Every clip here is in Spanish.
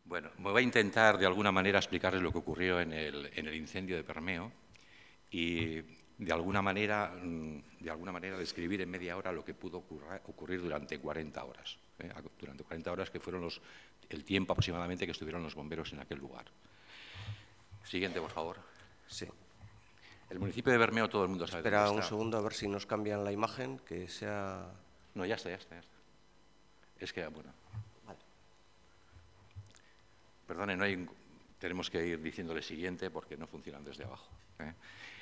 Bueno, me voy a intentar de alguna manera explicarles lo que ocurrió en el incendio de Bermeo y de alguna manera describir en media hora lo que pudo ocurrir durante 40 horas. Durante 40 horas que fueron el tiempo aproximadamente que estuvieron los bomberos en aquel lugar. Siguiente, por favor. Sí. El municipio de Bermeo, todo el mundo sabe Espera dónde un está. segundo a ver si nos cambian la imagen, que sea... No, ya está. Es que, bueno... Vale. Perdone, tenemos que ir diciéndole siguiente porque no funcionan desde abajo.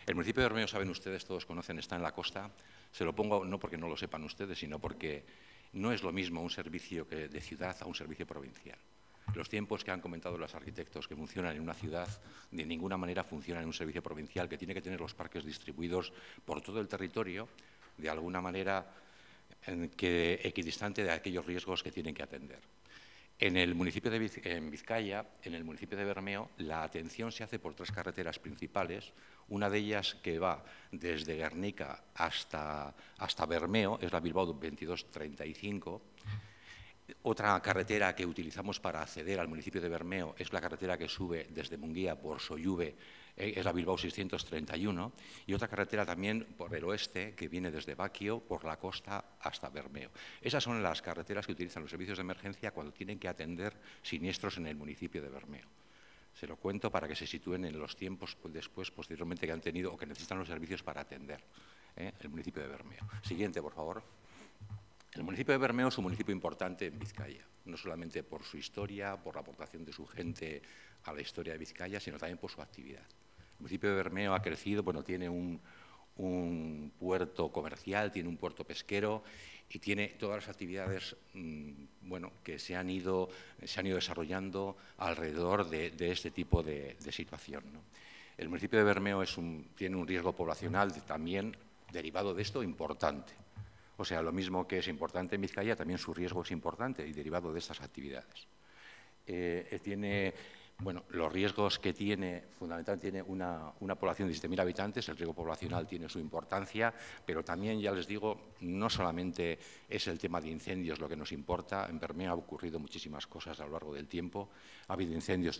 El municipio de Bermeo, saben ustedes, todos conocen, está en la costa. Se lo pongo no porque no lo sepan ustedes, sino porque no es lo mismo un servicio de ciudad a un servicio provincial. Los tiempos que han comentado los arquitectos que funcionan en una ciudad de ninguna manera funcionan en un servicio provincial que tiene que tener los parques distribuidos por todo el territorio, de alguna manera equidistante de aquellos riesgos que tienen que atender. En el municipio en Vizcaya, en el municipio de Bermeo, la atención se hace por 3 carreteras principales. Una de ellas que va desde Guernica hasta Bermeo, es la Bilbao 2235. Otra carretera que utilizamos para acceder al municipio de Bermeo es la carretera que sube desde Munguía por Soyuve, es la Bilbao 631, y otra carretera también por el oeste que viene desde Baquio por la costa hasta Bermeo. Esas son las carreteras que utilizan los servicios de emergencia cuando tienen que atender siniestros en el municipio de Bermeo. Se lo cuento para que se sitúen en los tiempos posteriormente que han tenido o que necesitan los servicios para atender el municipio de Bermeo. Siguiente, por favor. El municipio de Bermeo es un municipio importante en Vizcaya, no solamente por su historia, por la aportación de su gente a la historia de Vizcaya, sino también por su actividad. El municipio de Bermeo ha crecido, tiene un puerto comercial, tiene un puerto pesquero y tiene todas las actividades que se han ido desarrollando alrededor de este tipo de situación, ¿no? El municipio de Bermeo tiene un riesgo poblacional también derivado de esto importante. O sea, lo mismo que es importante en Vizcaya, también su riesgo es importante y derivado de estas actividades. Los riesgos que tiene, fundamentalmente tiene una población de 7.000 habitantes, el riesgo poblacional tiene su importancia, pero también, ya les digo, no solamente es el tema de incendios lo que nos importa. En Bermeo ha ocurrido muchísimas cosas a lo largo del tiempo. Ha habido incendios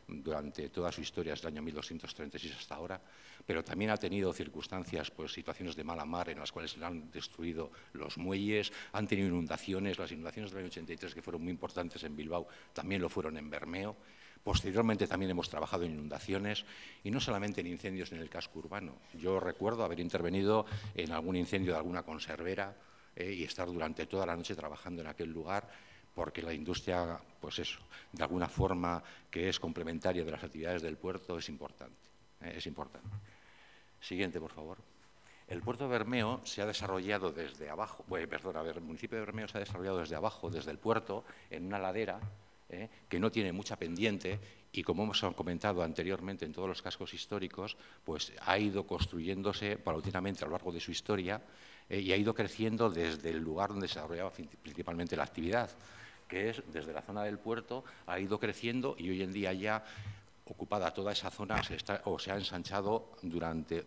durante toda su historia, desde el año 1236 hasta ahora, pero también ha tenido circunstancias, situaciones de mala mar en las cuales se han destruido los muelles, han tenido inundaciones. Las inundaciones del año 83, que fueron muy importantes en Bilbao, también lo fueron en Bermeo. Posteriormente también hemos trabajado en inundaciones y no solamente en incendios en el casco urbano. Yo recuerdo haber intervenido en algún incendio de alguna conservera y estar durante toda la noche trabajando en aquel lugar, porque la industria, de alguna forma que es complementaria de las actividades del puerto, es importante. Siguiente, por favor. El puerto de Bermeo se ha desarrollado desde abajo, el municipio de Bermeo se ha desarrollado desde abajo, desde el puerto, en una ladera que no tiene mucha pendiente y, como hemos comentado anteriormente en todos los cascos históricos, ha ido construyéndose paulatinamente a lo largo de su historia y ha ido creciendo desde el lugar donde se desarrollaba principalmente la actividad, que es desde la zona del puerto, ha ido creciendo y hoy en día ya ocupada toda esa zona se ha ensanchado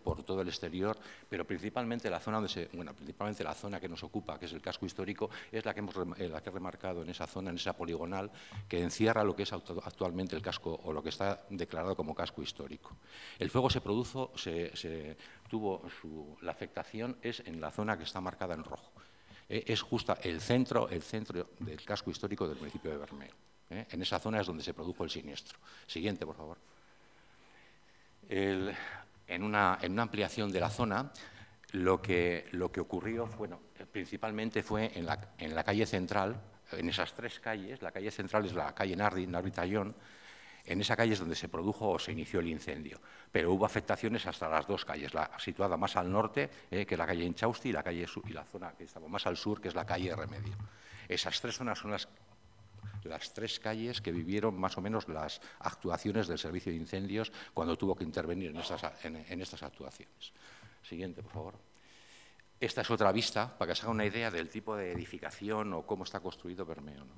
por todo el exterior, pero principalmente la zona principalmente la zona que nos ocupa, que es el casco histórico, es la que he remarcado en esa zona, en esa poligonal, que encierra lo que es actualmente el casco o lo que está declarado como casco histórico. El fuego se produjo, la afectación es en la zona que está marcada en rojo. Es justo el centro del casco histórico del municipio de Bermeo. En esa zona es donde se produjo el siniestro. Siguiente, por favor. En una ampliación de la zona, lo que ocurrió, principalmente fue en la calle central, en esas 3 calles. La calle central es la calle Nardi Tallón. En esa calle es donde se produjo o se inició el incendio, pero hubo afectaciones hasta las 2 calles, la situada más al norte, que es la calle Inchausti, y la zona que estaba más al sur, que es la calle Remedio. Esas 3 zonas son las 3 calles que vivieron más o menos las actuaciones del servicio de incendios cuando tuvo que intervenir en estas actuaciones. Siguiente, por favor. Esta es otra vista para que se haga una idea del tipo de edificación o cómo está construido Bermeo, ¿no?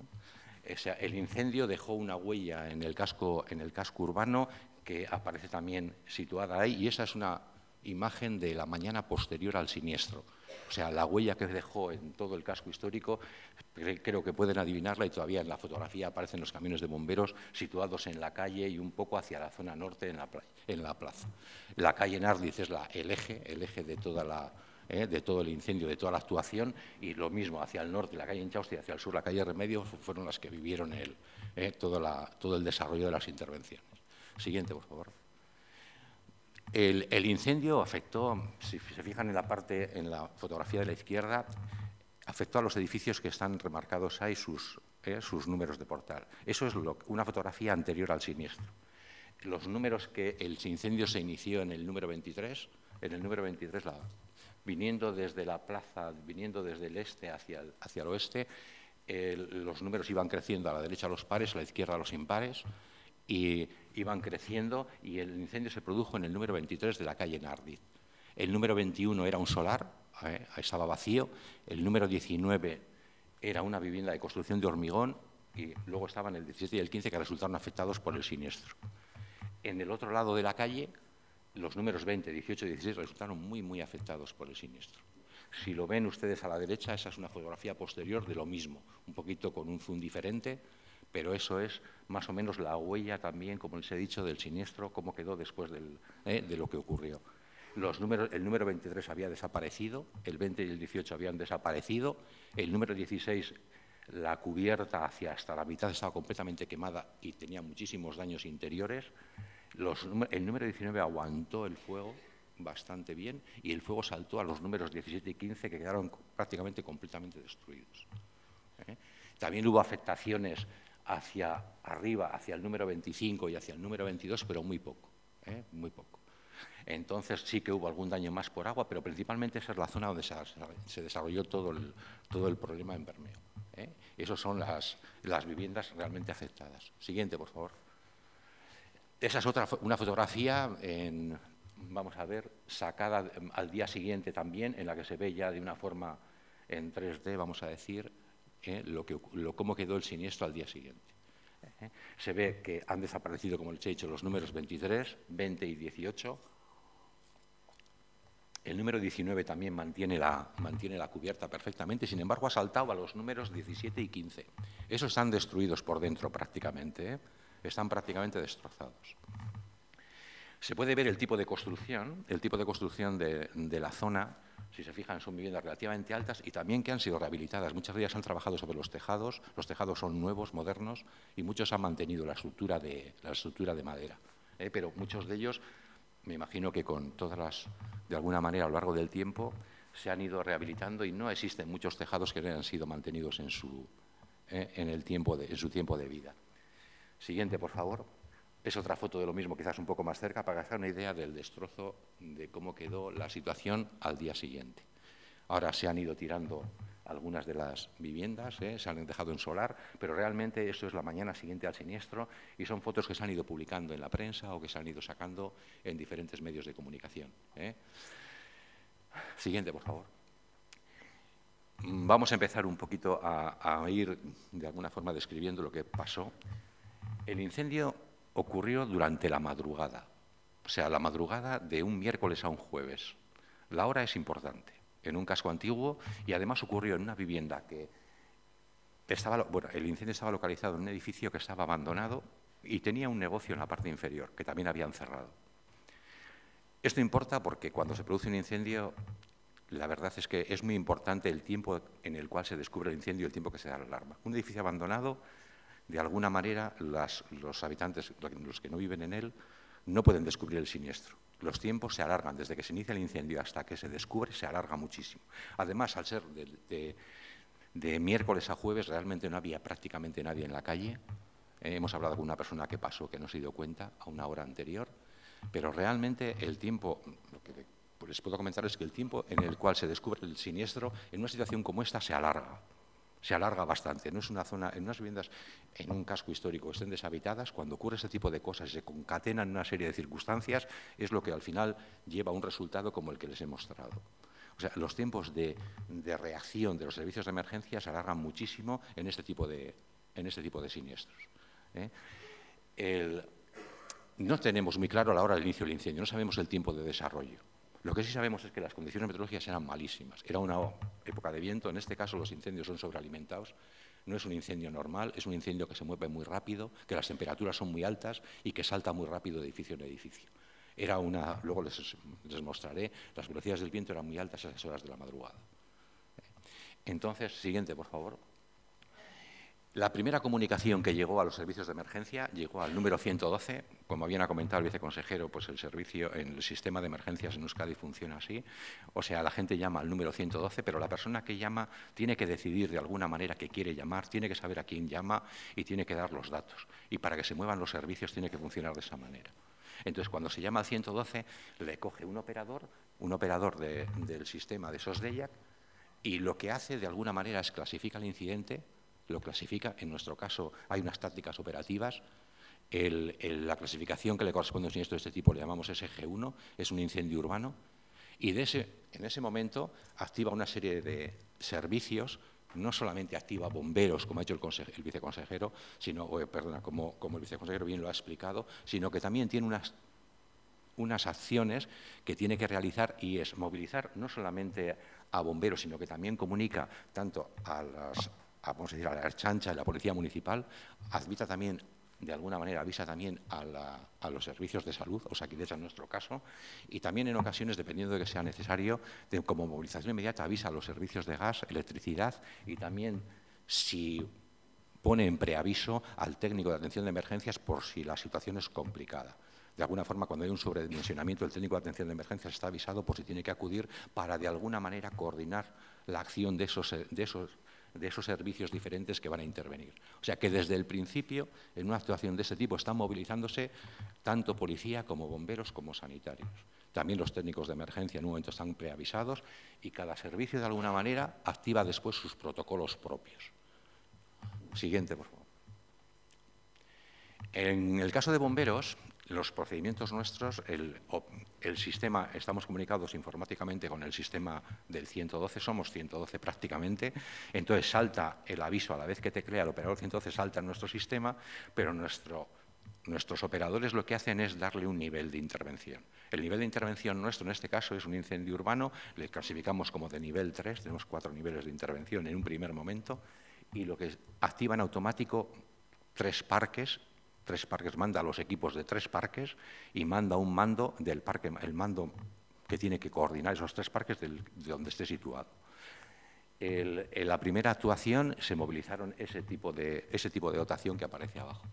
El incendio dejó una huella en el casco urbano que aparece también situada ahí, y esa es una imagen de la mañana posterior al siniestro. O sea, la huella que dejó en todo el casco histórico, creo que pueden adivinarla y todavía en la fotografía aparecen los camiones de bomberos situados en la calle y un poco hacia la zona norte en la plaza. La calle Nardiz es el eje de de todo el incendio, de toda la actuación, y lo mismo hacia el norte, la calle Inchausti, y hacia el sur, la calle Remedios, fueron las que vivieron todo el desarrollo de las intervenciones. Siguiente, por favor. El incendio afectó, si se fijan en la fotografía de la izquierda, afectó a los edificios que están remarcados ahí sus números de portal. Eso es una fotografía anterior al siniestro. Los números que el incendio se inició en el número 23, viniendo desde la plaza, viniendo desde el este hacia el oeste, los números iban creciendo a la derecha los pares, a la izquierda los impares, y iban creciendo, y el incendio se produjo en el número 23 de la calle Nardiz. El número 21 era un solar, estaba vacío. El número 19 era una vivienda de construcción de hormigón, y luego estaban el 17 y el 15 que resultaron afectados por el siniestro. En el otro lado de la calle, los números 20, 18 y 16 resultaron muy afectados por el siniestro. Si lo ven ustedes a la derecha, esa es una fotografía posterior de lo mismo, un poquito con un zoom diferente, pero eso es más o menos la huella también, como les he dicho, del siniestro, cómo quedó después de lo que ocurrió. El número 23 había desaparecido, el 20 y el 18 habían desaparecido, el número 16, la cubierta hasta la mitad estaba completamente quemada y tenía muchísimos daños interiores. El número 19 aguantó el fuego bastante bien y el fuego saltó a los números 17 y 15 que quedaron prácticamente completamente destruidos. También hubo afectaciones hacia arriba, hacia el número 25 y hacia el número 22, pero muy poco, muy poco. Entonces sí que hubo algún daño más por agua, pero principalmente esa es la zona donde se desarrolló todo el problema en Bermeo. Esas son las viviendas realmente afectadas. Siguiente, por favor. Esa es una fotografía, vamos a ver, sacada al día siguiente también, en la que se ve ya de una forma en 3D, vamos a decir, cómo quedó el siniestro al día siguiente. Se ve que han desaparecido, como les he dicho, los números 23, 20 y 18. El número 19 también mantiene la cubierta perfectamente, sin embargo ha saltado a los números 17 y 15. Esos están destruidos por dentro prácticamente, están prácticamente destrozados. Se puede ver el tipo de construcción de la zona. Si se fijan, son viviendas relativamente altas y también que han sido rehabilitadas. Muchas de ellas han trabajado sobre los tejados son nuevos, modernos, y muchos han mantenido la estructura de madera. Pero muchos de ellos, me imagino que de alguna manera a lo largo del tiempo, se han ido rehabilitando y no existen muchos tejados que no hayan sido mantenidos en su tiempo de vida. Siguiente, por favor. Es otra foto de lo mismo, quizás un poco más cerca, para que se hagan una idea del destrozo de cómo quedó la situación al día siguiente. Ahora se han ido tirando algunas de las viviendas, se han dejado en solar, pero realmente eso es la mañana siguiente al siniestro y son fotos que se han ido publicando en la prensa o que se han ido sacando en diferentes medios de comunicación. Siguiente, por favor. Vamos a empezar un poquito a ir de alguna forma describiendo lo que pasó. El incendio ocurrió durante la madrugada, o sea, la madrugada de un miércoles a un jueves. La hora es importante, en un casco antiguo, y además ocurrió en una vivienda que el incendio estaba localizado en un edificio que estaba abandonado y tenía un negocio en la parte inferior, que también habían cerrado. Esto importa porque cuando se produce un incendio, la verdad es que es muy importante el tiempo en el cual se descubre el incendio y el tiempo que se da la alarma. Un edificio abandonado, de alguna manera, los habitantes, los que no viven en él, no pueden descubrir el siniestro. Los tiempos se alargan, desde que se inicia el incendio hasta que se descubre, se alarga muchísimo. Además, al ser de miércoles a jueves, realmente no había prácticamente nadie en la calle. Hemos hablado con una persona que pasó, que no se dio cuenta a una hora anterior, pero realmente el tiempo, lo que les puedo comentar es que el tiempo en el cual se descubre el siniestro, en una situación como esta, se alarga bastante. No es una zona, en unas viviendas, en un casco histórico, estén deshabitadas, cuando ocurre ese tipo de cosas y se concatenan una serie de circunstancias, es lo que al final lleva a un resultado como el que les he mostrado. O sea, los tiempos de reacción de los servicios de emergencia se alargan muchísimo en este tipo de siniestros. No tenemos muy claro a la hora del inicio del incendio, no sabemos el tiempo de desarrollo. Lo que sí sabemos es que las condiciones meteorológicas eran malísimas. Era una época de viento, en este caso los incendios son sobrealimentados. No es un incendio normal, es un incendio que se mueve muy rápido, que las temperaturas son muy altas y que salta muy rápido de edificio en edificio. Luego les mostraré, las velocidades del viento eran muy altas a esas horas de la madrugada. Entonces, siguiente, por favor. La primera comunicación que llegó a los servicios de emergencia llegó al número 112. Como bien ha comentado el viceconsejero, pues el sistema de emergencias en Euskadi funciona así. O sea, la gente llama al número 112, pero la persona que llama tiene que decidir de alguna manera que quiere llamar, tiene que saber a quién llama y tiene que dar los datos. Y para que se muevan los servicios tiene que funcionar de esa manera. Entonces, cuando se llama al 112, le coge un operador del sistema de SOS-DEIAC, y lo que hace de alguna manera es clasifica el incidente, lo clasifica. En nuestro caso hay unas tácticas operativas. La clasificación que le corresponde a un siniestro de este tipo le llamamos SG1, es un incendio urbano, y en ese momento activa una serie de servicios. No solamente activa bomberos, como ha hecho el viceconsejero, como el viceconsejero bien lo ha explicado, sino que también tiene unas acciones que tiene que realizar, y es movilizar no solamente a bomberos, sino que también comunica tanto a la Ertzaintza y la Policía Municipal, avisa también a los servicios de salud, Osakidetza en nuestro caso, y también en ocasiones, dependiendo de que sea necesario, como movilización inmediata, avisa a los servicios de gas, electricidad, y también, si pone en preaviso, al técnico de atención de emergencias por si la situación es complicada. De alguna forma, cuando hay un sobredimensionamiento, el técnico de atención de emergencias está avisado por si tiene que acudir para, de alguna manera, coordinar la acción de esos servicios diferentes que van a intervenir. O sea que desde el principio, en una actuación de ese tipo, están movilizándose tanto policía como bomberos como sanitarios. También los técnicos de emergencia en un momento están preavisados, y cada servicio, de alguna manera, activa después sus protocolos propios. Siguiente, por favor. En el caso de bomberos, los procedimientos nuestros, el sistema, estamos comunicados informáticamente con el sistema del 112, somos 112 prácticamente, entonces salta el aviso a la vez que teclea el operador 112, salta en nuestro sistema, pero nuestros operadores lo que hacen es darle un nivel de intervención. El nivel de intervención nuestro, en este caso, es un incendio urbano, le clasificamos como de nivel 3, tenemos 4 niveles de intervención en un primer momento, y lo que activa en automático 3 parques, manda a los equipos de 3 parques y manda un mando del parque, el mando que tiene que coordinar esos 3 parques de donde esté situado. En la primera actuación se movilizaron ese tipo de dotación que aparece abajo.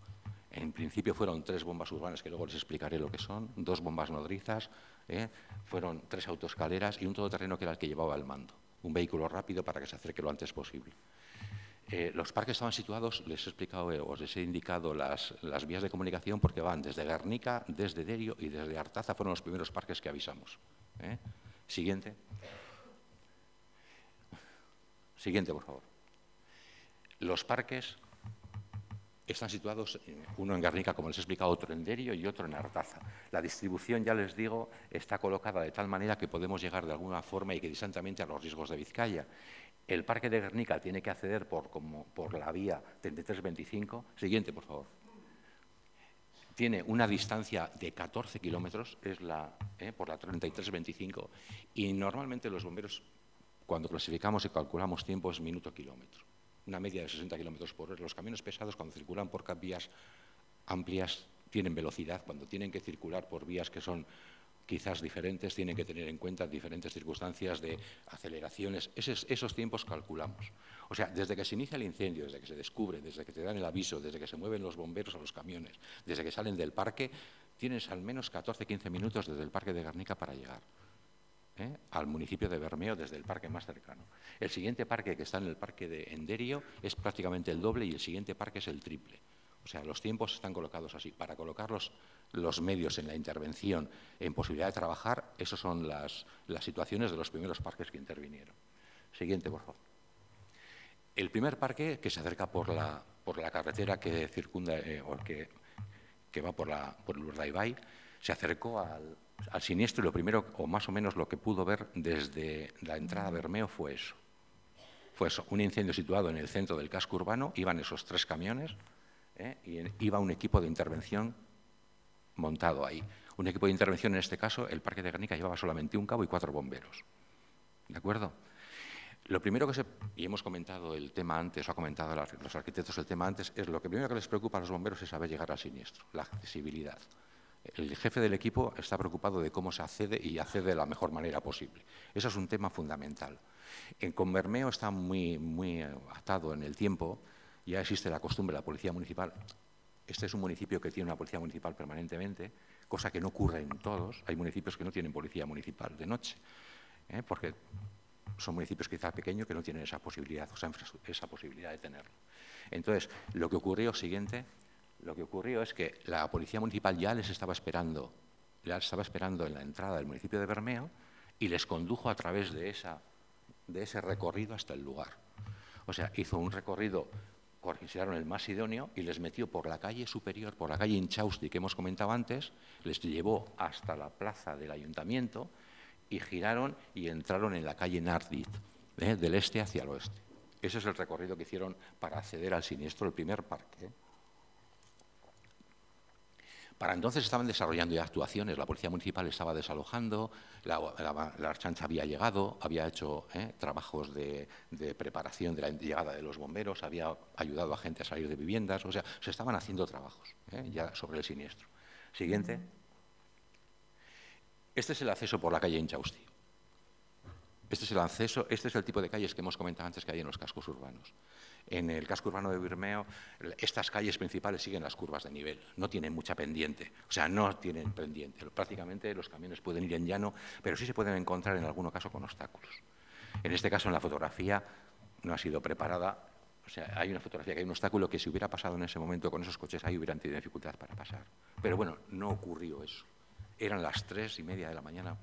En principio fueron 3 bombas urbanas, que luego les explicaré lo que son, 2 bombas nodrizas, fueron 3 autoescaleras y un todoterreno que era el que llevaba el mando, un vehículo rápido para que se acerque lo antes posible. Los parques estaban situados, les he explicado, os les he indicado las vías de comunicación, porque van desde Guernica, desde Derio y desde Artaza, fueron los primeros parques que avisamos. Siguiente. Siguiente, por favor. Los parques están situados, uno en Guernica, como les he explicado, otro en Derio y otro en Artaza. La distribución, ya les digo, está colocada de tal manera que podemos llegar de alguna forma equidistantamente a los riesgos de Vizcaya. El parque de Guernica tiene que acceder por la vía 3325. Siguiente, por favor. Tiene una distancia de 14 kilómetros, por la 3325, y normalmente los bomberos, cuando clasificamos y calculamos tiempo, es minuto-kilómetro. Una media de 60 kilómetros por hora. Los camiones pesados, cuando circulan por vías amplias, tienen velocidad. Cuando tienen que circular por vías que son quizás diferentes, tienen que tener en cuenta diferentes circunstancias de aceleraciones. Esos tiempos calculamos. O sea, desde que se inicia el incendio, desde que se descubre, desde que te dan el aviso, desde que se mueven los bomberos a los camiones, desde que salen del parque, tienes al menos 14-15 minutos desde el parque de Guernica para llegar al municipio de Bermeo, desde el parque más cercano. El siguiente parque, que está en el parque de Derio, es prácticamente el doble, y el siguiente parque es el triple. O sea, los tiempos están colocados así. Para colocar los medios en la intervención, en posibilidad de trabajar, esas son las situaciones de los primeros parques que intervinieron. Siguiente, por favor. El primer parque, que se acerca por la carretera que circunda, que va por el Urdaibai, se acercó al siniestro, y lo primero, o más o menos lo que pudo ver desde la entrada a Bermeo, fue eso. Fue eso, un incendio situado en el centro del casco urbano, iban esos 3 camiones, y iba un equipo de intervención montado ahí. Un equipo de intervención, en este caso, el Parque de Guernica llevaba solamente un cabo y 4 bomberos. ¿De acuerdo? Lo primero y hemos comentado el tema antes, o ha comentado los arquitectos el tema antes, es lo que primero que les preocupa a los bomberos es saber llegar al siniestro, la accesibilidad. El jefe del equipo está preocupado de cómo se accede y accede de la mejor manera posible. Eso es un tema fundamental. Con Bermeo está muy atado en el tiempo, ya existe la costumbre de la Policía Municipal. Este es un municipio que tiene una Policía Municipal permanentemente, cosa que no ocurre en todos. Hay municipios que no tienen Policía Municipal de noche, porque son municipios quizá pequeños que no tienen esa posibilidad, o sea, esa posibilidad de tenerlo. Entonces, lo que ocurrió es que la Policía Municipal ya estaba esperando en la entrada del municipio de Bermeo y les condujo a través de ese recorrido hasta el lugar. O sea, hizo un recorrido, consideraron el más idóneo y les metió por la calle superior, por la calle Inchausti que hemos comentado antes, les llevó hasta la plaza del ayuntamiento y giraron y entraron en la calle Nardit, del este hacia el oeste. Ese es el recorrido que hicieron para acceder al siniestro, el primer parque. Para entonces estaban desarrollando ya actuaciones, la Policía Municipal estaba desalojando, la Ertzaintza había llegado, había hecho trabajos de preparación de la llegada de los bomberos, había ayudado a gente a salir de viviendas, o sea, se estaban haciendo trabajos ya sobre el siniestro. Siguiente. Este es el acceso por la calle Inchausti. Este es el tipo de calles que hemos comentado antes que hay en los cascos urbanos. En el casco urbano de Bermeo, estas calles principales siguen las curvas de nivel, no tienen mucha pendiente, o sea, no tienen pendiente. Prácticamente los camiones pueden ir en llano, pero sí se pueden encontrar en algún caso con obstáculos. En este caso, en la fotografía no ha sido preparada, o sea, hay una fotografía que hay un obstáculo que si hubiera pasado en ese momento con esos coches ahí hubieran tenido dificultad para pasar. Pero bueno, no ocurrió eso. Eran las 3:30 de la mañana,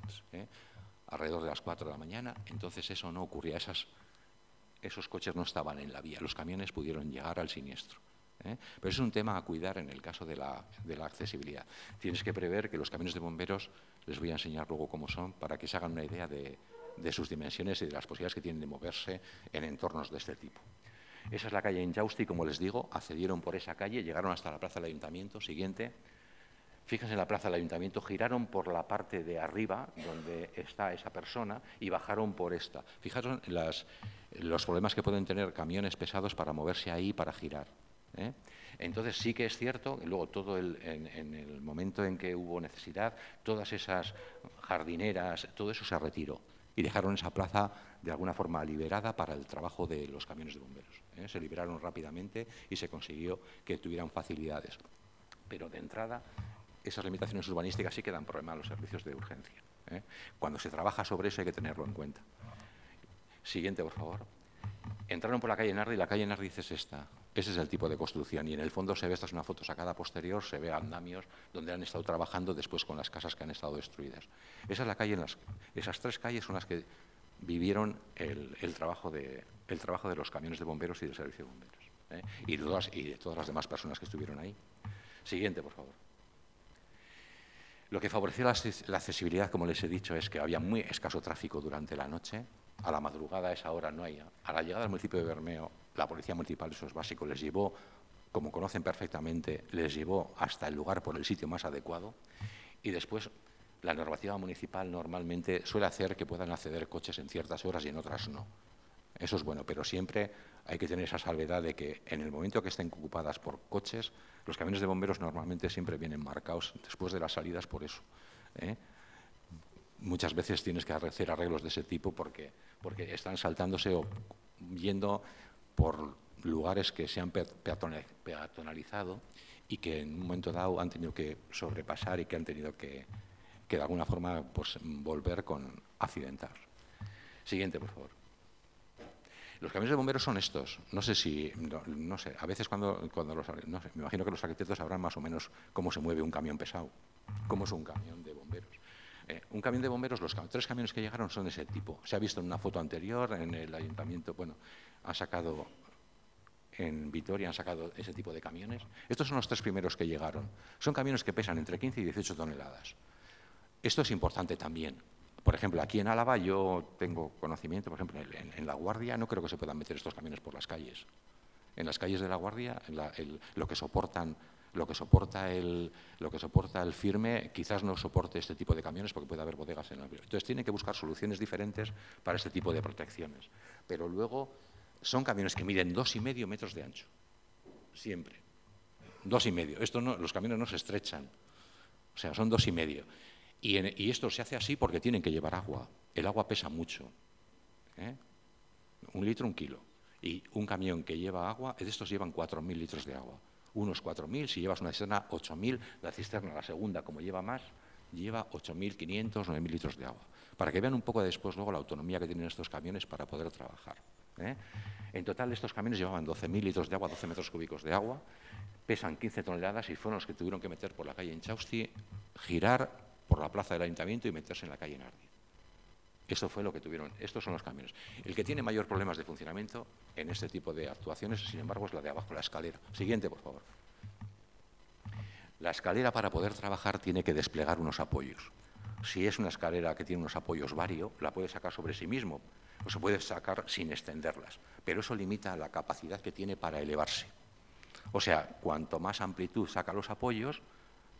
alrededor de las 4 de la mañana, entonces eso no ocurría, esos coches no estaban en la vía, los camiones pudieron llegar al siniestro. Pero es un tema a cuidar en el caso de la accesibilidad. Tienes que prever que los camiones de bomberos, les voy a enseñar luego cómo son, para que se hagan una idea de sus dimensiones y de las posibilidades que tienen de moverse en entornos de este tipo. Esa es la calle Inchausti, como les digo, accedieron por esa calle, llegaron hasta la plaza del ayuntamiento. Siguiente. Fíjense en la plaza del ayuntamiento, giraron por la parte de arriba, donde está esa persona, y bajaron por esta. Fijaros los problemas que pueden tener camiones pesados para moverse ahí, para girar. Entonces sí que es cierto, luego en el momento en que hubo necesidad, todas esas jardineras, todo eso se retiró y dejaron esa plaza de alguna forma liberada para el trabajo de los camiones de bomberos. Se liberaron rápidamente y se consiguió que tuvieran facilidades. Pero de entrada, esas limitaciones urbanísticas sí que dan problema a los servicios de urgencia. Cuando se trabaja sobre eso hay que tenerlo en cuenta. Siguiente, por favor. Entraron por la calle Nardi y la calle Nardi es esta. Ese es el tipo de construcción y en el fondo se ve, esta es una foto sacada posterior, se ve andamios donde han estado trabajando después con las casas que han estado destruidas. Esa es la calle, esas 3 calles son las que vivieron el trabajo de los camiones de bomberos y del servicio de bomberos. Y de todas las demás personas que estuvieron ahí. Siguiente, por favor. Lo que favoreció la accesibilidad, como les he dicho, es que había muy escaso tráfico durante la noche. A la madrugada, a esa hora, no hay. A la llegada del municipio de Bermeo, la Policía Municipal, eso es básico, les llevó, como conocen perfectamente, les llevó hasta el lugar por el sitio más adecuado. Y después, la normativa municipal normalmente suele hacer que puedan acceder coches en ciertas horas y en otras no. Eso es bueno, pero siempre hay que tener esa salvedad de que en el momento que estén ocupadas por coches, los camiones de bomberos normalmente siempre vienen marcados después de las salidas por eso. Muchas veces tienes que hacer arreglos de ese tipo porque están saltándose o yendo por lugares que se han peatonalizado y que en un momento dado han tenido que sobrepasar y que han tenido que de alguna forma pues, volver con accidentar. Siguiente, por favor. Los camiones de bomberos son estos. No sé si, no sé, a veces cuando no sé, me imagino que los arquitectos sabrán más o menos cómo se mueve un camión pesado, cómo es un camión de bomberos. Un camión de bomberos, los 3 camiones que llegaron son de ese tipo. Se ha visto en una foto anterior, en el ayuntamiento, bueno, en Vitoria han sacado ese tipo de camiones. Estos son los 3 primeros que llegaron. Son camiones que pesan entre 15 y 18 toneladas. Esto es importante también. Por ejemplo, aquí en Álava yo tengo conocimiento, por ejemplo, en La Guardia no creo que se puedan meter estos camiones por las calles. En las calles de La Guardia, lo que soportan Lo que soporta el firme quizás no soporte este tipo de camiones porque puede haber bodegas en el río. Entonces tienen que buscar soluciones diferentes para este tipo de protecciones. Pero luego son camiones que miden 2,5 metros de ancho, siempre. 2,5. Esto no, los camiones no se estrechan, o sea, son 2,5. Y esto se hace así porque tienen que llevar agua. El agua pesa mucho, 1 litro, 1 kilo. Y un camión que lleva agua, de estos llevan 4.000 litros de agua. Unos 4.000, si llevas una cisterna, 8.000. La cisterna, la segunda, como lleva más, lleva 8.500, 9.000 litros de agua. Para que vean un poco después luego la autonomía que tienen estos camiones para poder trabajar. En total, estos camiones llevaban 12.000 litros de agua, 12 metros cúbicos de agua, pesan 15 toneladas y fueron los que tuvieron que meter por la calle Inchausti, girar por la plaza del ayuntamiento y meterse en la calle Nardi. Esto fue lo que tuvieron. Estos son los camiones. El que tiene mayor problemas de funcionamiento en este tipo de actuaciones, sin embargo, es la de abajo, la escalera. Siguiente, por favor. La escalera, para poder trabajar, tiene que desplegar unos apoyos. Si es una escalera que tiene unos apoyos vario, la puede sacar sobre sí mismo o se puede sacar sin extenderlas. Pero eso limita la capacidad que tiene para elevarse. O sea, cuanto más amplitud saca los apoyos,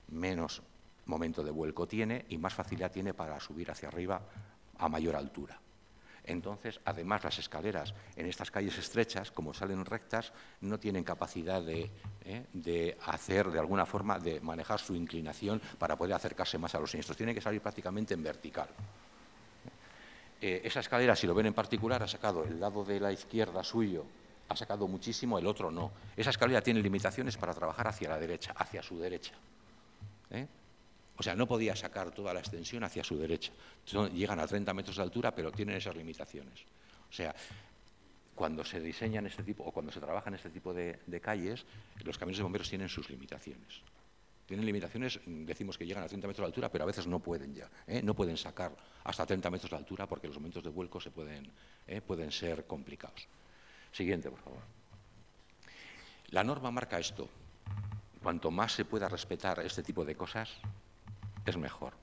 menos momento de vuelco tiene y más facilidad tiene para subir hacia arriba a mayor altura. Entonces, además, las escaleras en estas calles estrechas, como salen rectas, no tienen capacidad de hacer, de alguna forma, de manejar su inclinación para poder acercarse más a los siniestros. Tienen que salir prácticamente en vertical. Esa escalera, si lo ven en particular, ha sacado el lado de la izquierda suyo, ha sacado muchísimo, el otro no. Esa escalera tiene limitaciones para trabajar hacia la derecha, hacia su derecha. O sea, no podía sacar toda la extensión hacia su derecha. Llegan a 30 metros de altura, pero tienen esas limitaciones. O sea, cuando se diseñan este tipo, o cuando se trabaja en este tipo de calles, los camiones de bomberos tienen sus limitaciones. Tienen limitaciones, decimos que llegan a 30 metros de altura, pero a veces no pueden ya. No pueden sacar hasta 30 metros de altura porque los momentos de vuelco pueden ser complicados. Siguiente, por favor. La norma marca esto. Cuanto más se pueda respetar este tipo de cosas, es mejor.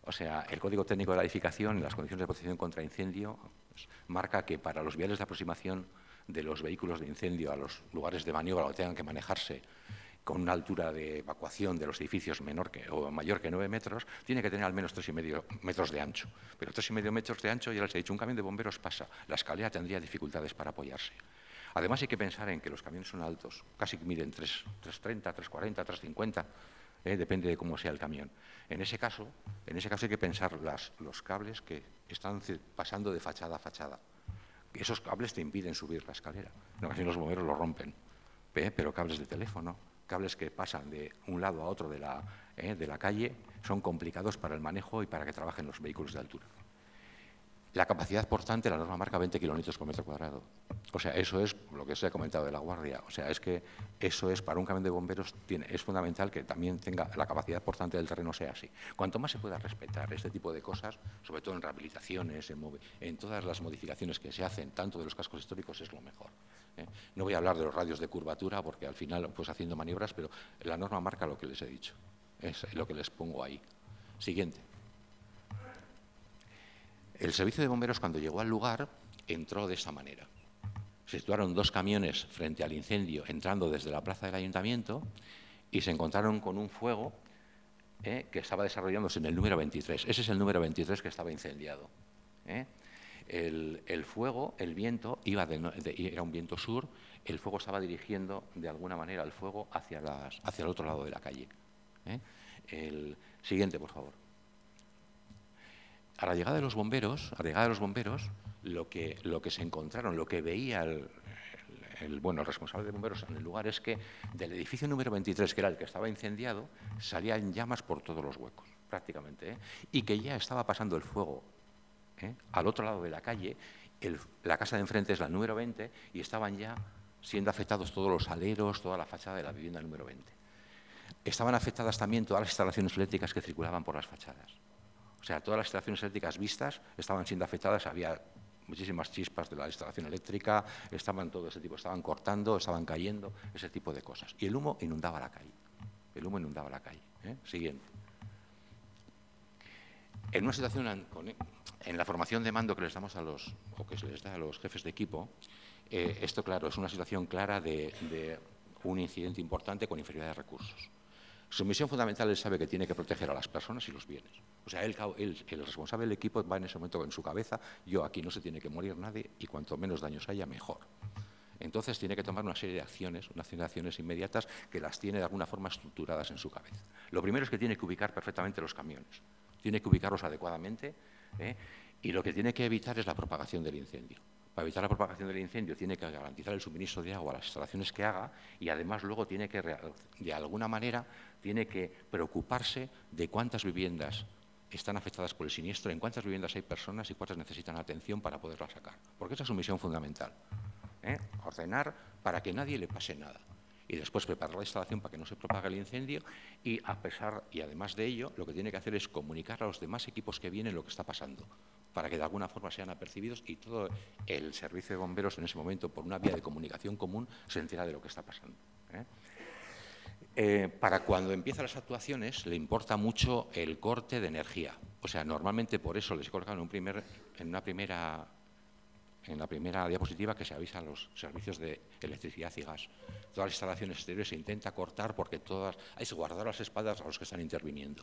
O sea, el Código Técnico de la Edificación, en las condiciones de protección contra incendio, pues, marca que para los viales de aproximación de los vehículos de incendio a los lugares de maniobra que tengan que manejarse con una altura de evacuación de los edificios mayor que 9 metros, tiene que tener al menos 3,5 metros de ancho. Pero 3,5 metros de ancho, ya les he dicho, un camión de bomberos pasa, la escalera tendría dificultades para apoyarse. Además, hay que pensar en que los camiones son altos, casi miden 3,30, 3,40, 3,50, depende de cómo sea el camión. En ese caso hay que pensar los cables que están pasando de fachada a fachada. Esos cables te impiden subir la escalera. En ocasiones los bomberos lo rompen, pero cables de teléfono, cables que pasan de un lado a otro de la calle, son complicados para el manejo y para que trabajen los vehículos de altura. La capacidad portante, la norma marca 20 kilómetros por metro cuadrado. O sea, eso es lo que se ha comentado de la guardia. O sea, es que eso es, para un camión de bomberos, es fundamental que también tenga la capacidad portante del terreno sea así. Cuanto más se pueda respetar este tipo de cosas, sobre todo en rehabilitaciones, en todas las modificaciones que se hacen, tanto de los cascos históricos, es lo mejor. No voy a hablar de los radios de curvatura, porque al final, pues haciendo maniobras, pero la norma marca lo que les he dicho. Es lo que les pongo ahí. Siguiente. El servicio de bomberos, cuando llegó al lugar, entró de esta manera. Se situaron 2 camiones frente al incendio, entrando desde la plaza del ayuntamiento, y se encontraron con un fuego que estaba desarrollándose en el número 23. Ese es el número 23 que estaba incendiado. El fuego, el viento, era un viento sur, el fuego estaba dirigiendo de alguna manera el fuego hacia el otro lado de la calle. El siguiente, por favor. A la llegada de los bomberos, lo que se encontraron, lo que veía el responsable de bomberos en el lugar es que del edificio número 23, que era el que estaba incendiado, salían llamas por todos los huecos, prácticamente, y que ya estaba pasando el fuego al otro lado de la calle. La casa de enfrente es la número 20 y estaban ya siendo afectados todos los aleros, toda la fachada de la vivienda número 20. Estaban afectadas también todas las instalaciones eléctricas que circulaban por las fachadas. O sea, todas las instalaciones eléctricas vistas estaban siendo afectadas, había muchísimas chispas de la instalación eléctrica, estaban todo ese tipo, estaban cortando, estaban cayendo, ese tipo de cosas. Y el humo inundaba la calle. Siguiente. En una situación, en la formación de mando que les damos o que se les da a los jefes de equipo, esto, claro, es una situación clara de un incidente importante con inferioridad de recursos. Su misión fundamental, él sabe que tiene que proteger a las personas y los bienes. O sea, el responsable del equipo va en ese momento en su cabeza, yo aquí no se tiene que morir nadie y cuanto menos daños haya, mejor. Entonces tiene que tomar una serie de acciones, una serie de acciones inmediatas que las tiene de alguna forma estructuradas en su cabeza. Lo primero es que tiene que ubicar perfectamente los camiones, tiene que ubicarlos adecuadamente, y lo que tiene que evitar es la propagación del incendio. Para evitar la propagación del incendio tiene que garantizar el suministro de agua a las instalaciones que haga y además luego tiene que, de alguna manera, tiene que preocuparse de cuántas viviendas están afectadas por el siniestro, en cuántas viviendas hay personas y cuántas necesitan atención para poderlas sacar. Porque esa es su misión fundamental. Ordenar para que nadie le pase nada. Y después preparar la instalación para que no se propague el incendio y además de ello, lo que tiene que hacer es comunicar a los demás equipos que vienen lo que está pasando, para que de alguna forma sean apercibidos y todo el servicio de bomberos en ese momento, por una vía de comunicación común, se entera de lo que está pasando. Para cuando empiezan las actuaciones le importa mucho el corte de energía. O sea, normalmente por eso les colocan en la primera diapositiva que se avisa a los servicios de electricidad y gas. Todas las instalaciones exteriores se intenta cortar porque hay que guardar las espaldas a los que están interviniendo.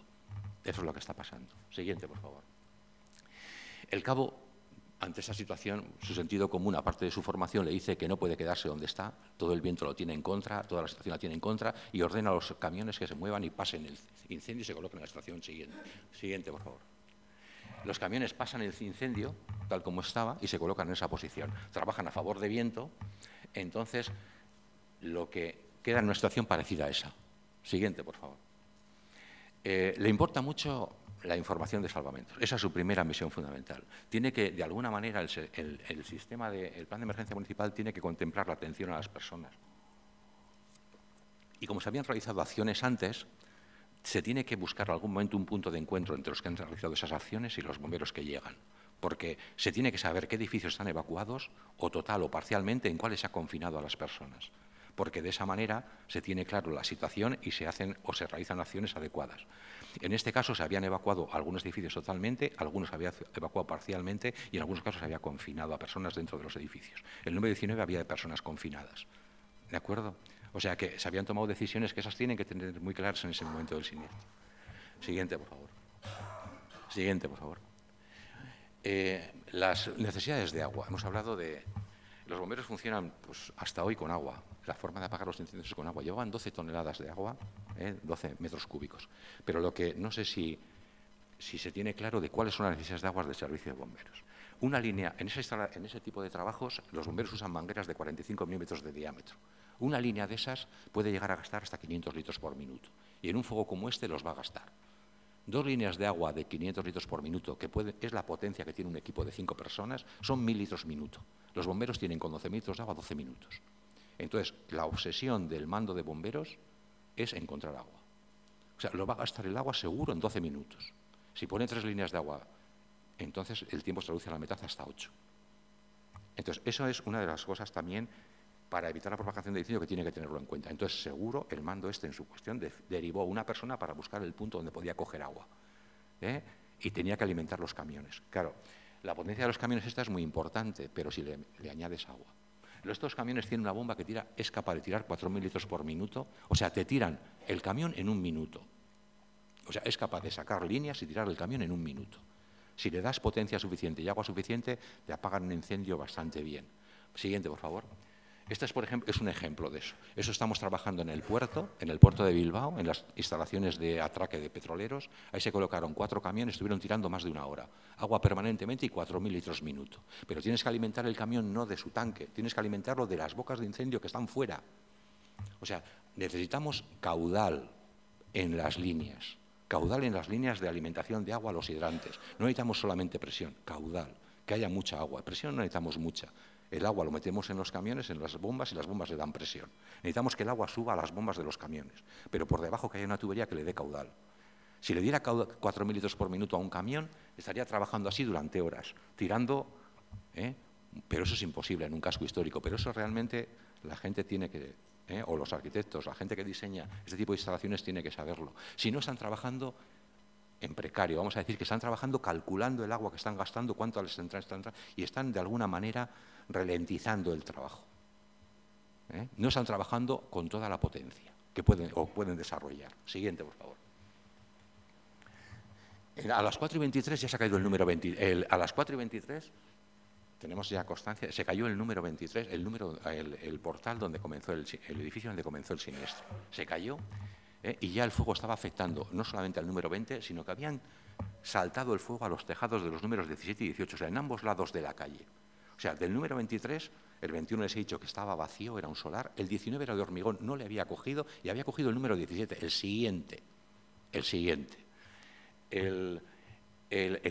Eso es lo que está pasando. Siguiente, por favor. El cabo, ante esta situación, su sentido común, aparte de su formación, le dice que no puede quedarse donde está, todo el viento lo tiene en contra, toda la situación la tiene en contra, y ordena a los camiones que se muevan y pasen el incendio y se coloquen en la estación siguiente. Siguiente, por favor. Los camiones pasan el incendio, tal como estaba, y se colocan en esa posición. Trabajan a favor de viento, entonces lo que queda en una situación parecida a esa. Siguiente, por favor. Le importa mucho la información de salvamentos. Esa es su primera misión fundamental. Tiene que, de alguna manera, el sistema el plan de emergencia municipal tiene que contemplar la atención a las personas. Y como se habían realizado acciones antes, se tiene que buscar en algún momento un punto de encuentro entre los que han realizado esas acciones y los bomberos que llegan. Porque se tiene que saber qué edificios están evacuados, o total o parcialmente, en cuáles se ha confinado a las personas. Porque de esa manera se tiene claro la situación y se hacen o se realizan acciones adecuadas. En este caso se habían evacuado algunos edificios totalmente, algunos se habían evacuado parcialmente y en algunos casos se había confinado a personas dentro de los edificios. El número 19 había de personas confinadas. ¿De acuerdo? O sea que se habían tomado decisiones que esas tienen que tener muy claras en ese momento del siniestro. Siguiente, por favor. Siguiente, por favor. Las necesidades de agua. Hemos hablado de... Los bomberos funcionan pues, hasta hoy con agua. La forma de apagar los incendios es con agua. Llevaban 12 toneladas de agua, 12 metros cúbicos. Pero lo que no sé si se tiene claro de cuáles son las necesidades de agua del servicio de bomberos. Una línea, en ese tipo de trabajos, los bomberos usan mangueras de 45 milímetros de diámetro. Una línea de esas puede llegar a gastar hasta 500 litros por minuto. Y en un fuego como este los va a gastar. 2 líneas de agua de 500 litros por minuto, que es la potencia que tiene un equipo de 5 personas, son 1000 litros minuto. Los bomberos tienen con 12.000 litros de agua 12 minutos. Entonces, la obsesión del mando de bomberos es encontrar agua. O sea, lo va a gastar el agua seguro en 12 minutos. Si pone 3 líneas de agua, entonces el tiempo se reduce a la mitad hasta 8. Entonces, eso es una de las cosas también para evitar la propagación de incendio que tiene que tenerlo en cuenta. Entonces, seguro, el mando en su cuestión derivó a una persona para buscar el punto donde podía coger agua. Y tenía que alimentar los camiones. Claro, la potencia de los camiones esta es muy importante, pero si le añades agua. Estos camiones tienen una bomba que es capaz de tirar 4.000 litros por minuto, o sea, te tiran el camión en 1 minuto. O sea, es capaz de sacar líneas y tirar el camión en 1 minuto. Si le das potencia suficiente y agua suficiente, te apagan un incendio bastante bien. Siguiente, por favor. Este es, por ejemplo, es un ejemplo de eso. Eso estamos trabajando en el puerto de Bilbao, en las instalaciones de atraque de petroleros. Ahí se colocaron 4 camiones, estuvieron tirando más de 1 hora. Agua permanentemente y 4.000 litros minuto. Pero tienes que alimentar el camión no de su tanque, tienes que alimentarlo de las bocas de incendio que están fuera. O sea, necesitamos caudal en las líneas. Caudal en las líneas de alimentación de agua a los hidrantes. No necesitamos solamente presión, caudal, que haya mucha agua. Presión no necesitamos mucha. El agua lo metemos en los camiones, en las bombas, y las bombas le dan presión. Necesitamos que el agua suba a las bombas de los camiones, pero por debajo que haya una tubería que le dé caudal. Si le diera 4.000 litros por minuto a un camión, estaría trabajando así durante horas, tirando, pero eso es imposible en un casco histórico. Pero eso realmente la gente tiene que, o los arquitectos, la gente que diseña este tipo de instalaciones tiene que saberlo. Si no están trabajando en precario, vamos a decir que están trabajando calculando el agua que están gastando, cuánto les entra, y están de alguna manera ralentizando el trabajo. No están trabajando con toda la potencia que pueden desarrollar. Siguiente, por favor. A las 4:23 ya se ha caído el número 20. A las 4:23 tenemos ya constancia, se cayó el número 23, el portal donde comenzó el edificio donde comenzó el siniestro. Se cayó y ya el fuego estaba afectando no solamente al número 20, sino que habían saltado el fuego a los tejados de los números 17 y 18, o sea, en ambos lados de la calle. O sea, del número 23, el 21 les he dicho que estaba vacío, era un solar, el 19 era de hormigón, no le había cogido, y había cogido el número 17, el siguiente. En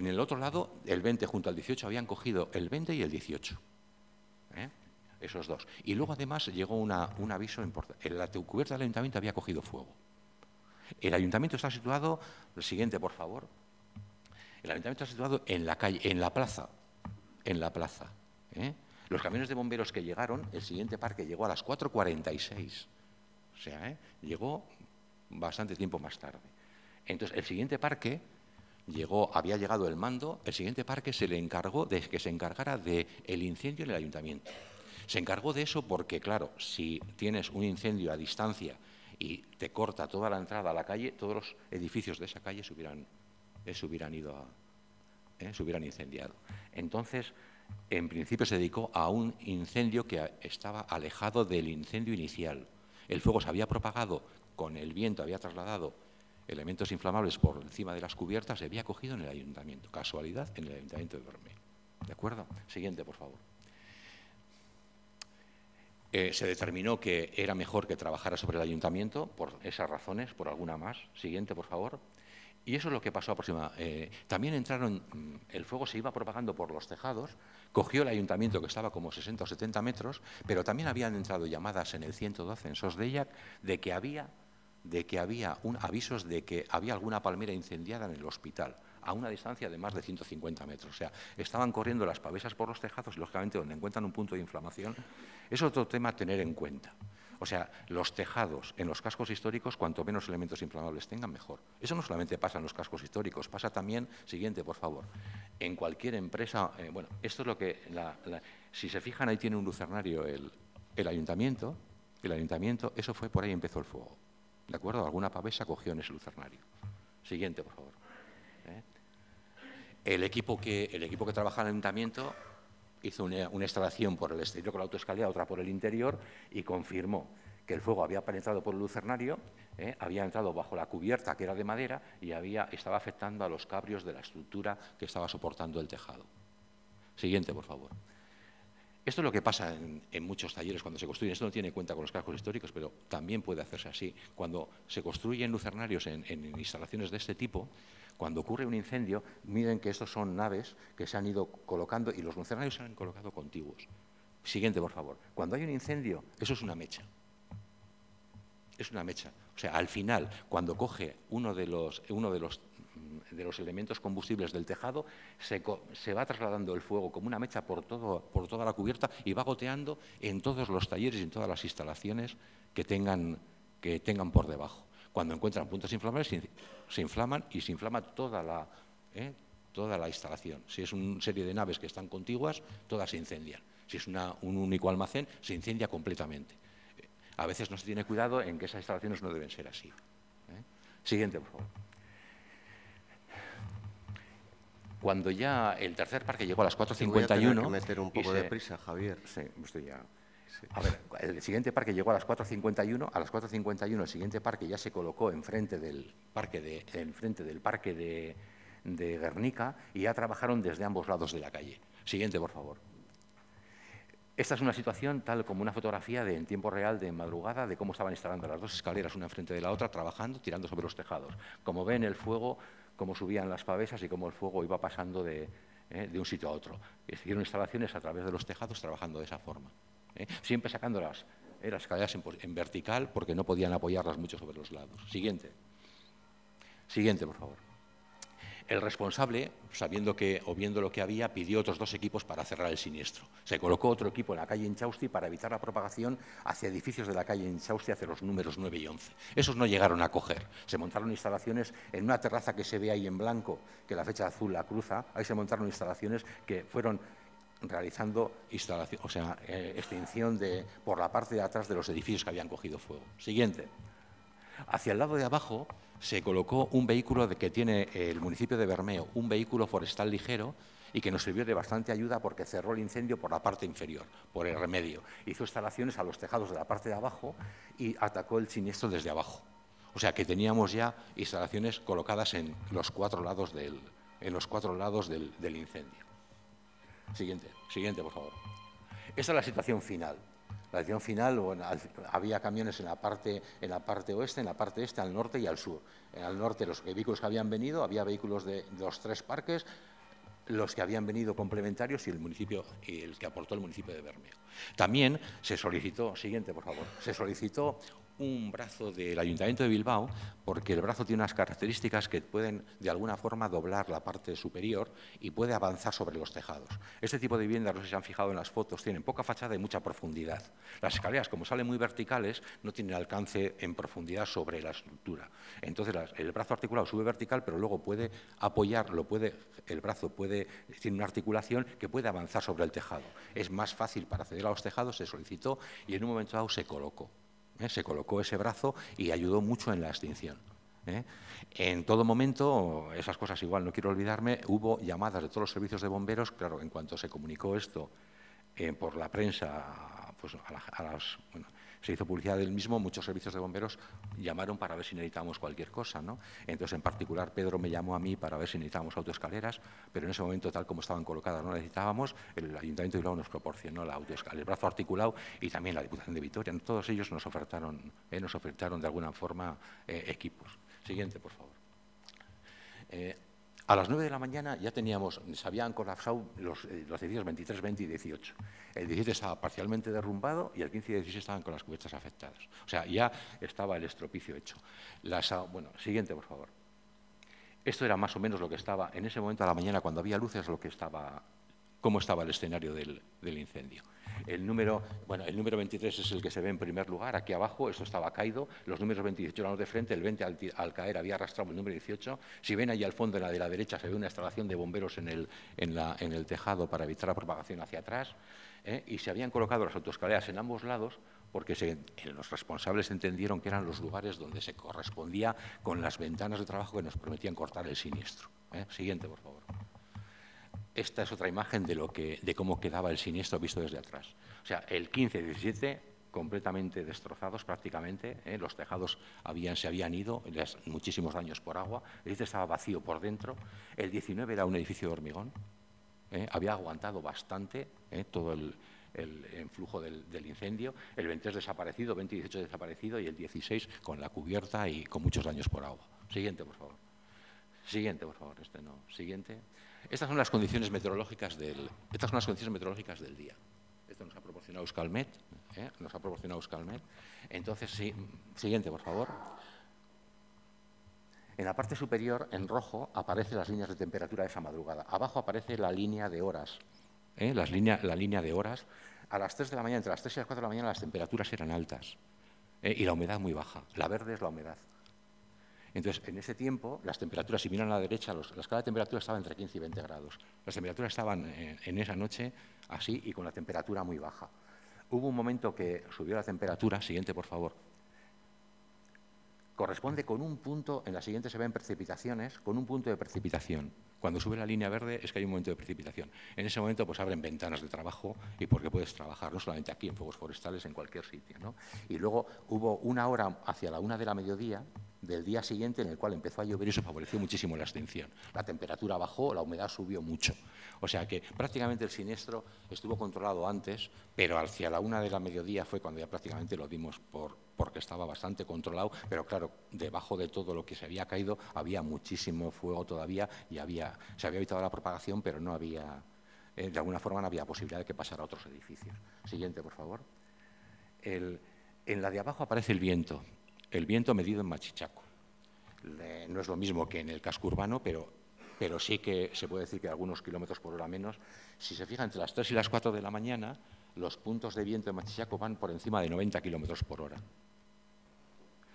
el otro lado, el 20 junto al 18, habían cogido el 20 y el 18. Esos dos. Y luego, además, llegó un aviso importante. La cubierta del ayuntamiento había cogido fuego. El ayuntamiento está situado, el siguiente, por favor. El ayuntamiento está situado en la calle, en la plaza. Los camiones de bomberos que llegaron, el siguiente parque llegó a las 4:46. O sea, llegó bastante tiempo más tarde. Entonces, el siguiente parque había llegado el mando, el siguiente parque se le encargó de que se encargara del incendio en el ayuntamiento. Se encargó de eso porque, claro, si tienes un incendio a distancia y te corta toda la entrada a la calle, todos los edificios de esa calle se hubieran incendiado. Entonces, en principio se dedicó a un incendio que estaba alejado del incendio inicial. El fuego se había propagado con el viento, había trasladado elementos inflamables por encima de las cubiertas, se había cogido en el ayuntamiento. Casualidad, en el ayuntamiento de Bermeo. ¿De acuerdo? Siguiente, por favor. Se determinó que era mejor que trabajara sobre el ayuntamiento por esas razones, por alguna más. Siguiente, por favor. Y eso es lo que pasó aproximadamente. También el fuego se iba propagando por los tejados, cogió el ayuntamiento que estaba como 60 o 70 metros, pero también habían entrado llamadas en el 112, en Sosdeiak, de que había avisos de que había alguna palmera incendiada en el hospital, a una distancia de más de 150 metros. O sea, estaban corriendo las pavesas por los tejados y, lógicamente, donde encuentran un punto de inflamación. Es otro tema a tener en cuenta. O sea, los tejados en los cascos históricos, cuanto menos elementos inflamables tengan, mejor. Eso no solamente pasa en los cascos históricos, pasa también, siguiente, por favor, en cualquier empresa. Bueno, esto es lo que, si se fijan, ahí tiene un lucernario el ayuntamiento, eso fue por ahí empezó el fuego. ¿De acuerdo? Alguna pavesa cogió en ese lucernario. Siguiente, por favor. El equipo que trabaja en el ayuntamiento hizo una instalación por el exterior con la autoescalera, otra por el interior, y confirmó que el fuego había penetrado por el lucernario, había entrado bajo la cubierta, que era de madera, y estaba afectando a los cabrios de la estructura que estaba soportando el tejado. Siguiente, por favor. Esto es lo que pasa en muchos talleres cuando se construyen. Esto no tiene en cuenta con los cascos históricos, pero también puede hacerse así. Cuando se construyen lucernarios en instalaciones de este tipo, cuando ocurre un incendio, miren que estos son naves que se han ido colocando y los lucernarios se han colocado contiguos. Siguiente, por favor. Cuando hay un incendio, eso es una mecha. Es una mecha. O sea, al final, cuando coge uno de los elementos combustibles del tejado, se va trasladando el fuego como una mecha por toda la cubierta y va goteando en todos los talleres y en todas las instalaciones que tengan por debajo. Cuando encuentran puntos inflamables, se inflaman y se inflama toda la instalación. Si es una serie de naves que están contiguas, todas se incendian. Si es un único almacén, se incendia completamente. A veces no se tiene cuidado en que esas instalaciones no deben ser así. Siguiente, por favor. Cuando ya el tercer parque llegó a las 4:51... Voy a tener que meter un poco de prisa, Javier. Sí, estoy ya... Sí. A ver, el siguiente parque llegó a las 4:51. A las 4:51 el siguiente parque ya se colocó enfrente del parque de Guernica y ya trabajaron desde ambos lados de la calle. Siguiente, por favor. Esta es una situación tal como una fotografía en tiempo real de madrugada de cómo estaban instalando las dos escaleras una enfrente de la otra, trabajando, tirando sobre los tejados. Como ven, el fuego, cómo subían las pavesas y cómo el fuego iba pasando de un sitio a otro. Hicieron instalaciones a través de los tejados trabajando de esa forma. Siempre sacando las escaleras en vertical porque no podían apoyarlas mucho sobre los lados. Siguiente. Siguiente, por favor. El responsable, viendo lo que había, pidió otros dos equipos para cerrar el siniestro. Se colocó otro equipo en la calle Inchausti para evitar la propagación hacia edificios de la calle Inchausti, hacia los números 9 y 11. Esos no llegaron a coger. Se montaron instalaciones en una terraza que se ve ahí en blanco, que la flecha azul la cruza. Ahí se montaron instalaciones que fueron realizando instalación, extinción por la parte de atrás de los edificios que habían cogido fuego. Siguiente. Hacia el lado de abajo se colocó un vehículo que tiene el municipio de Bermeo, un vehículo forestal ligero, y que nos sirvió de bastante ayuda porque cerró el incendio por la parte inferior, por el remedio. Hizo instalaciones a los tejados de la parte de abajo y atacó el siniestro desde abajo. O sea que teníamos ya instalaciones colocadas en los cuatro lados del incendio. Siguiente, por favor. Esta es la situación final. La situación final, bueno, había camiones en la parte oeste, en la parte este, al norte y al sur. Al norte, los vehículos que habían venido, había vehículos de los tres parques, los que habían venido complementarios y el que aportó el municipio de Bermeo. También se solicitó, siguiente, por favor, se solicitó un brazo del Ayuntamiento de Bilbao, porque el brazo tiene unas características que pueden, de alguna forma, doblar la parte superior y puede avanzar sobre los tejados. Este tipo de viviendas, no sé si se han fijado en las fotos, tienen poca fachada y mucha profundidad. Las escaleras, como salen muy verticales, no tienen alcance en profundidad sobre la estructura. Entonces, el brazo articulado sube vertical, pero luego puede apoyar, el brazo tiene una articulación que puede avanzar sobre el tejado. Es más fácil para acceder a los tejados, se solicitó y en un momento dado se colocó. Se colocó ese brazo y ayudó mucho en la extinción. En todo momento, esas cosas igual no quiero olvidarme, hubo llamadas de todos los servicios de bomberos. Claro, en cuanto se comunicó esto por la prensa, pues se hizo publicidad del mismo, muchos servicios de bomberos llamaron para ver si necesitábamos cualquier cosa, ¿no? Entonces, en particular, Pedro me llamó a mí para ver si necesitábamos autoescaleras, pero en ese momento, tal como estaban colocadas, no necesitábamos. El Ayuntamiento de Bilbao nos proporcionó el brazo articulado y también la Diputación de Vitoria. Todos ellos nos ofertaron de alguna forma equipos. Siguiente, por favor. A las 9 de la mañana ya se habían colapsado los edificios 23, 20 y 18. El 17 estaba parcialmente derrumbado y el 15 y 16 estaban con las cubiertas afectadas. O sea, ya estaba el estropicio hecho. Siguiente, por favor. Esto era más o menos lo que estaba en ese momento a la mañana, cuando había luces, cómo estaba el escenario del incendio. El número 23 es el que se ve en primer lugar, aquí abajo, esto estaba caído, los números 20 y 18 eran los de frente, el 20 al caer había arrastrado el número 18. Si ven ahí al fondo, en la de la derecha, se ve una instalación de bomberos en el tejado para evitar la propagación hacia atrás, y se habían colocado las autoescaleras en ambos lados porque los responsables entendieron que eran los lugares donde se correspondía con las ventanas de trabajo que nos permitían cortar el siniestro. Siguiente, por favor. Esta es otra imagen de cómo quedaba el siniestro visto desde atrás. O sea, el 15 y 17 completamente destrozados prácticamente, los tejados se habían ido, muchísimos daños por agua, el 17 estaba vacío por dentro, el 19 era un edificio de hormigón, había aguantado bastante todo el influjo del incendio, el 23 desaparecido, 20 y 18 desaparecido y el 16 con la cubierta y con muchos daños por agua. Siguiente, por favor. Siguiente, por favor. Siguiente. Estas son las condiciones meteorológicas del día. Esto nos ha proporcionado Euskalmet. Entonces, siguiente, por favor. En la parte superior, en rojo, aparecen las líneas de temperatura de esa madrugada. Abajo aparece la línea de horas. La línea de horas. A las 3 de la mañana, entre las 3 y las 4 de la mañana, las temperaturas eran altas y la humedad muy baja. La verde es la humedad. Entonces, en ese tiempo, las temperaturas, si miran a la derecha, la escala de temperatura estaba entre 15 y 20 grados. Las temperaturas estaban en esa noche así y con la temperatura muy baja. Hubo un momento que subió la temperatura, siguiente, por favor. Corresponde con un punto, en la siguiente se ven precipitaciones, con un punto de precipitación. Cuando sube la línea verde es que hay un momento de precipitación. En ese momento pues abren ventanas de trabajo y porque puedes trabajar, no solamente aquí en fuegos forestales, en cualquier sitio, ¿no? Y luego hubo una hora hacia la 1 de la mediodía del día siguiente en el cual empezó a llover y eso favoreció muchísimo la extinción. La temperatura bajó, la humedad subió mucho. O sea que prácticamente el siniestro estuvo controlado antes, pero hacia la 1 de la mediodía fue cuando ya prácticamente lo dimos porque estaba bastante controlado, pero claro, debajo de todo lo que se había caído había muchísimo fuego todavía y se había evitado la propagación, pero no había, de alguna forma no había posibilidad de que pasara a otros edificios. Siguiente, por favor. En la de abajo aparece el viento medido en Machichaco. No es lo mismo que en el casco urbano, pero sí que se puede decir que algunos kilómetros por hora menos. Si se fija, entre las 3 y las 4 de la mañana, los puntos de viento en Machichaco van por encima de 90 kilómetros por hora.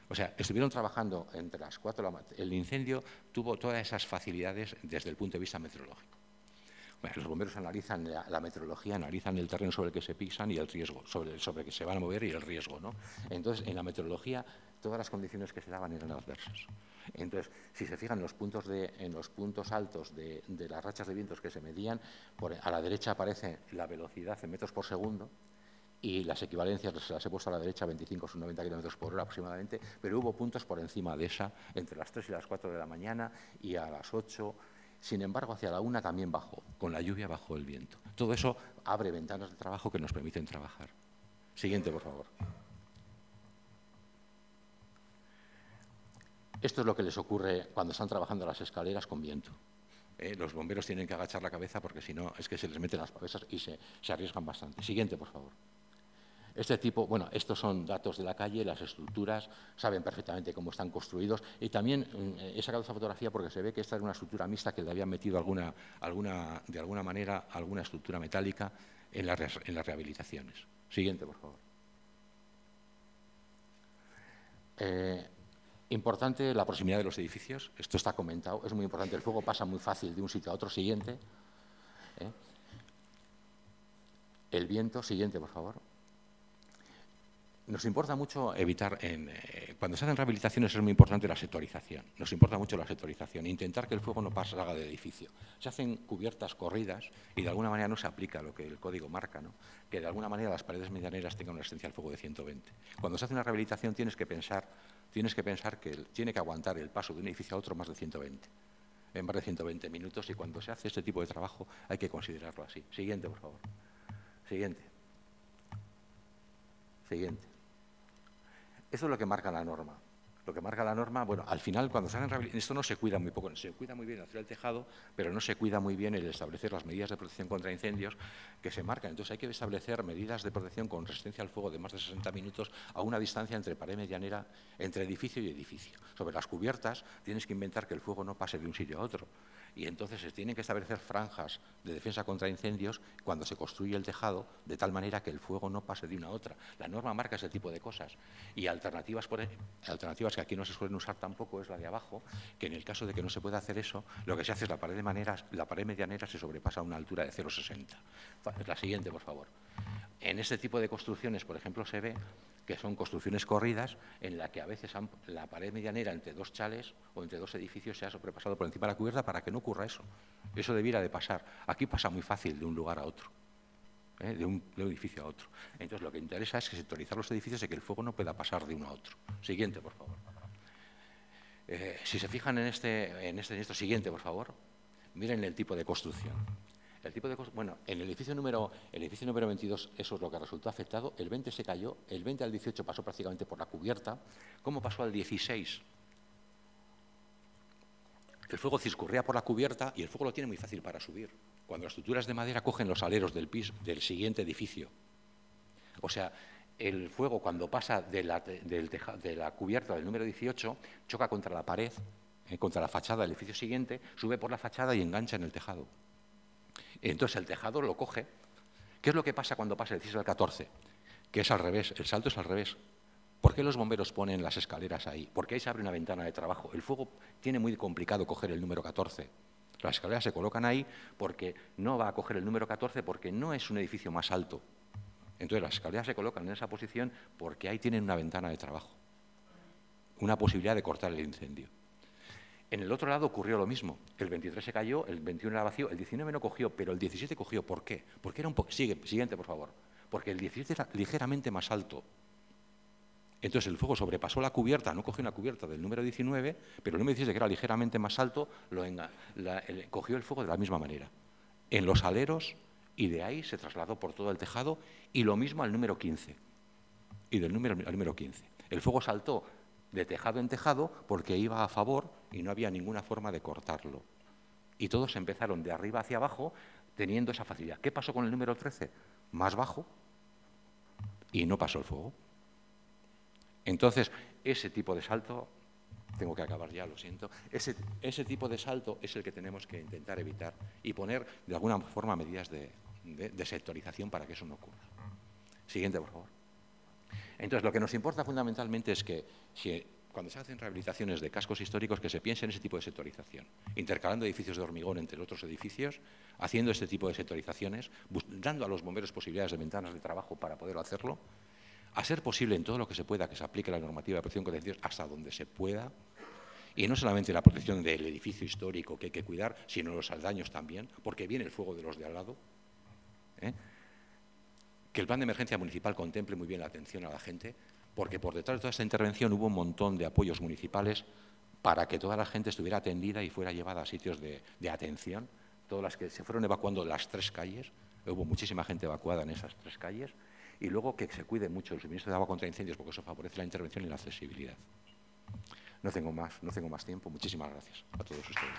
O sea, estuvieron trabajando entre las 4 de la mañana. El incendio tuvo todas esas facilidades desde el punto de vista meteorológico. Bueno, los bomberos analizan la meteorología, analizan el terreno sobre el que se pisan y el riesgo, sobre el que se van a mover y el riesgo, ¿no? Entonces, en la meteorología, todas las condiciones que se daban eran adversas. Entonces, si se fijan en los puntos altos de las rachas de vientos que se medían, a la derecha aparece la velocidad en metros por segundo, y las equivalencias las he puesto a la derecha, 25 o 90 kilómetros por hora aproximadamente, pero hubo puntos por encima de esa, entre las 3 y las 4 de la mañana y a las 8. Sin embargo, hacia la 1 también bajó, con la lluvia bajó el viento. Todo eso abre ventanas de trabajo que nos permiten trabajar. Siguiente, por favor. Esto es lo que les ocurre cuando están trabajando las escaleras con viento. Los bomberos tienen que agachar la cabeza porque si no es que se les meten las cabezas y se arriesgan bastante. Siguiente, por favor. Bueno, estos son datos de la calle, las estructuras, saben perfectamente cómo están construidos y también he sacado esta fotografía porque se ve que esta es una estructura mixta que le habían metido de alguna manera alguna estructura metálica en las rehabilitaciones. Siguiente, por favor. Importante la proximidad de los edificios, esto está comentado, es muy importante, el fuego pasa muy fácil de un sitio a otro. Siguiente. El viento, siguiente, por favor. Nos importa mucho evitar, cuando se hacen rehabilitaciones es muy importante la sectorización, nos importa mucho la sectorización, intentar que el fuego no salga del edificio. Se hacen cubiertas corridas y de alguna manera no se aplica lo que el código marca, ¿no? Que de alguna manera las paredes medianeras tengan una resistencia al fuego de 120. Cuando se hace una rehabilitación tienes que pensar que tiene que aguantar el paso de un edificio a otro más de 120, en más de 120 minutos, y cuando se hace este tipo de trabajo hay que considerarlo así. Siguiente, por favor. Siguiente. Siguiente. Eso es lo que marca la norma. Lo que marca la norma, bueno, al final cuando se hacen rehabilitaciones, esto no se cuida muy poco, se cuida muy bien hacer el tejado, pero no se cuida muy bien el establecer las medidas de protección contra incendios que se marcan. Entonces hay que establecer medidas de protección con resistencia al fuego de más de 60 minutos a una distancia entre pared medianera, entre edificio y edificio. Sobre las cubiertas tienes que inventar que el fuego no pase de un sitio a otro. Y entonces se tienen que establecer franjas de defensa contra incendios cuando se construye el tejado, de tal manera que el fuego no pase de una a otra. La norma marca ese tipo de cosas. Y alternativas que aquí no se suelen usar tampoco es la de abajo, que en el caso de que no se pueda hacer eso, lo que se hace es la pared medianera se sobrepasa a una altura de 0,60. La siguiente, por favor. En este tipo de construcciones, por ejemplo, se ve que son construcciones corridas en la que a veces la pared medianera entre dos chales o entre dos edificios se ha sobrepasado por encima de la cubierta para que no ocurra eso. Eso debiera de pasar. Aquí pasa muy fácil de un lugar a otro, de un edificio a otro. Entonces, lo que interesa es sectorizar los edificios y que el fuego no pueda pasar de uno a otro. Siguiente, por favor. Si se fijan en esto siguiente, por favor, miren el tipo de construcción. Bueno, en el edificio número 22 eso es lo que resultó afectado. El 20 se cayó, el 20 al 18 pasó prácticamente por la cubierta. ¿Cómo pasó al 16? El fuego discurría por la cubierta y el fuego lo tiene muy fácil para subir. Cuando las estructuras de madera cogen los aleros del piso del siguiente edificio. O sea, el fuego cuando pasa de la cubierta del número 18 choca contra la pared, contra la fachada del edificio siguiente, sube por la fachada y engancha en el tejado. Entonces el tejado lo coge. ¿Qué es lo que pasa cuando pasa del 16 al 14? Que es al revés, el salto es al revés. ¿Por qué los bomberos ponen las escaleras ahí? Porque ahí se abre una ventana de trabajo. El fuego tiene muy complicado coger el número 14. Las escaleras se colocan ahí porque no va a coger el número 14 porque no es un edificio más alto. Entonces las escaleras se colocan en esa posición porque ahí tienen una ventana de trabajo, una posibilidad de cortar el incendio. En el otro lado ocurrió lo mismo. El 23 se cayó, el 21 era vacío, el 19 no cogió, pero el 17 cogió. ¿Por qué? Porque era un poco... Siguiente, por favor. Porque el 17 era ligeramente más alto. Entonces el fuego sobrepasó la cubierta, no cogió una cubierta del número 19, pero el número 17, que era ligeramente más alto, cogió el fuego de la misma manera. En los aleros, y de ahí se trasladó por todo el tejado, y lo mismo al número 15. Y del número al número 15. El fuego saltó de tejado en tejado porque iba a favor y no había ninguna forma de cortarlo. Y todos empezaron de arriba hacia abajo teniendo esa facilidad. ¿Qué pasó con el número 13? Más bajo y no pasó el fuego. Entonces, ese tipo de salto, tengo que acabar ya, lo siento, ese tipo de salto es el que tenemos que intentar evitar y poner de alguna forma medidas de sectorización para que eso no ocurra. Siguiente, por favor. Entonces, lo que nos importa fundamentalmente es que cuando se hacen rehabilitaciones de cascos históricos, que se piense en ese tipo de sectorización, intercalando edificios de hormigón entre otros edificios, haciendo este tipo de sectorizaciones, dando a los bomberos posibilidades de ventanas de trabajo para poder hacerlo, a ser posible en todo lo que se pueda que se aplique la normativa de protección contra incendios hasta donde se pueda, y no solamente la protección del edificio histórico que hay que cuidar, sino los aldaños también, porque viene el fuego de los de al lado. Que el plan de emergencia municipal contemple muy bien la atención a la gente, porque por detrás de toda esta intervención hubo un montón de apoyos municipales para que toda la gente estuviera atendida y fuera llevada a sitios de atención. Todas las que se fueron evacuando las 3 calles, hubo muchísima gente evacuada en esas 3 calles, y luego que se cuide mucho el suministro de agua contra incendios, porque eso favorece la intervención y la accesibilidad. No tengo más tiempo. Muchísimas gracias a todos ustedes.